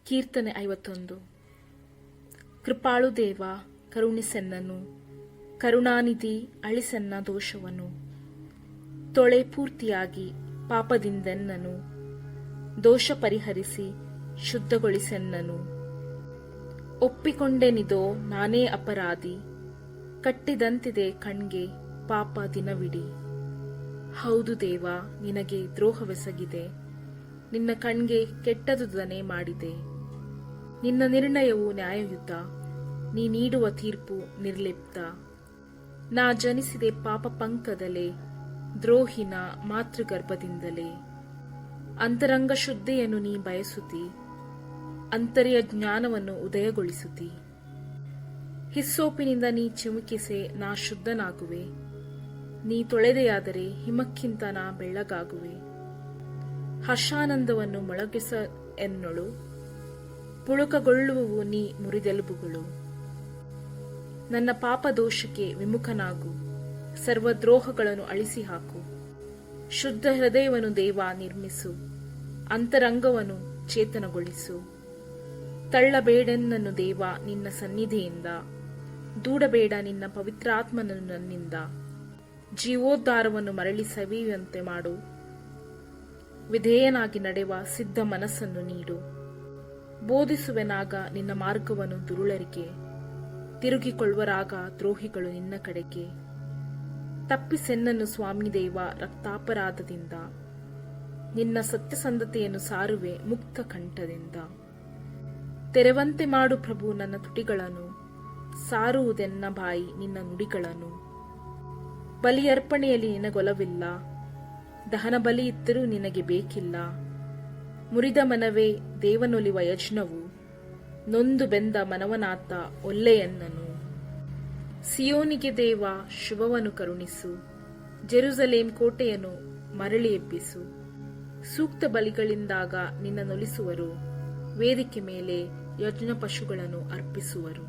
ಕೀರ್ತನೆ 51. ಕೃಪಾಳು ದೇವ ಕರುಣಿಸೆನ್ನನು, ಕರುಣಾನಿಧಿ ಅಳಿಸೆನ್ನ ದೋಷವನು. ತೊಳೆ ಪೂರ್ತಿಯಾಗಿ ಪಾಪದಿಂದೆನ್ನನು, ದೋಷ ಪರಿಹರಿಸಿ ಶುದ್ಧಗೊಳಿಸೆನ್ನನು. ಒಪ್ಪಿಕೊಂಡೆನಿದೋ ನಾನೇ ಅಪರಾಧಿ, ಕಟ್ಟಿದಂತಿದೆ ಕಣ್ಗೆ ಪಾಪ ದಿನವಿಡಿ. ಹೌದು ದೇವ, ನಿನಗೆ ದ್ರೋಹವೆಸಗಿದೆ, ನಿನ್ನ ಕಣ್ಗೆ ಕೆಟ್ಟದುದನೆ ಮಾಡಿದೆ. ನಿನ್ನ ನಿರ್ಣಯವು ನ್ಯಾಯಯುತ, ನೀ ನೀಡುವ ತೀರ್ಪು ನಿರ್ಲಿಪ್ತ. ನಾ ಜನಿಸಿದೆ ಪಾಪ ಪಂಕದಲೇ, ದ್ರೋಹಿನ ಮಾತೃಗರ್ಭದಿಂದಲೇ. ಅಂತರಂಗ ಶುದ್ಧಿಯನ್ನು ನೀ ಬಯಸುತ್ತಿ, ಅಂತರ್ಯ ಜ್ಞಾನವನ್ನು ಉದಯಗೊಳಿಸುತ್ತಿ. ಹಿಸ್ಸೋಪಿನಿಂದ ನೀ ಚಿಮುಕಿಸೆ ನಾ ಶುದ್ಧನಾಗುವೆ, ನೀ ತೊಳೆದೆಯಾದರೆ ಹಿಮಕ್ಕಿಂತ ನಾ ಬೆಳ್ಳಗಾಗುವೆ. ಹರ್ಷಾನಂದವನ್ನು ಮೊಳಗಿಸ ಎನ್ನೊಳು, ಪುಳುಕಗೊಳ್ಳುವವು ನೀ ಮುರಿದೆಲುಬುಗಳು. ನನ್ನ ಪಾಪ ದೋಷಕ್ಕೆ ವಿಮುಖನಾಗು, ಸರ್ವದ್ರೋಹಗಳನ್ನು ಅಳಿಸಿ ಹಾಕು. ಶುದ್ಧ ಹೃದಯವನ್ನು ದೇವ ನಿರ್ಮಿಸು, ಅಂತರಂಗವನ್ನು ಚೇತನಗೊಳಿಸು. ತಳ್ಳಬೇಡೆನ್ನನ್ನು ದೇವ ನಿನ್ನ ಸನ್ನಿಧಿಯಿಂದ, ದೂಡಬೇಡ ನಿನ್ನ ಪವಿತ್ರಾತ್ಮನನ್ನು ನನ್ನಿಂದ. ಜೀವೋದ್ಧಾರವನ್ನು ಮರಳಿ ಸವಿಯುವಂತೆ ಮಾಡು, ವಿಧೇಯನಾಗಿ ನಡೆವ ಸಿದ್ಧ ಮನಸ್ಸನ್ನು ನೀಡು. ಬೋಧಿಸುವೆನಾಗ ನಿನ್ನ ಮಾರ್ಗವನ್ನು ದುರುಳರಿಗೆ, ತಿರುಗಿಕೊಳ್ಳುವರಾಗ ದ್ರೋಹಿಗಳು ನಿನ್ನ ಕಡೆಗೆ. ತಪ್ಪಿಸೆನ್ನನ್ನು ಸ್ವಾಮಿ ದೇವ ರಕ್ತಾಪರಾಧದಿಂದ, ನಿನ್ನ ಸತ್ಯಸಂಧತೆಯನ್ನು ಸಾರುವೆ ಮುಕ್ತ ಕಂಠದಿಂದ. ತೆರೆವಂತೆ ಮಾಡು ಪ್ರಭು ನನ್ನ ತುಟಿಗಳನ್ನು, ಸಾರುವುದೆನ್ನ ಬಾಯಿ ನಿನ್ನ ನುಡಿಗಳನ್ನು. ಬಲಿಯರ್ಪಣೆಯಲ್ಲಿ ನಿನಗೊಲವಿಲ್ಲ, ದಹನ ಬಲಿ ಇದ್ದರೂ ನಿನಗೆ ಬೇಕಿಲ್ಲ. ಮುರಿದ ಮನವೇ ದೇವನೊಲಿವ ಯಜ್ಞವು, ನೊಂದು ಬೆಂದ ಮನವನಾತ ಒಲ್ಲೆಯನ್ನನು. ಸಿಯೋನಿಗೆ ದೇವ ಶುಭವನ್ನು ಕರುಣಿಸು, ಜೆರುಸಲೇಮ್ ಕೋಟೆಯನ್ನು ಮರಳಿ ಎಬ್ಬಿಸು. ಸೂಕ್ತ ಬಲಿಗಳಿಂದಾಗ ನಿನ್ನ ನೊಲಿಸುವರು, ವೇದಿಕೆ ಮೇಲೆ ಯಜ್ಞ ಪಶುಗಳನ್ನು ಅರ್ಪಿಸುವರು.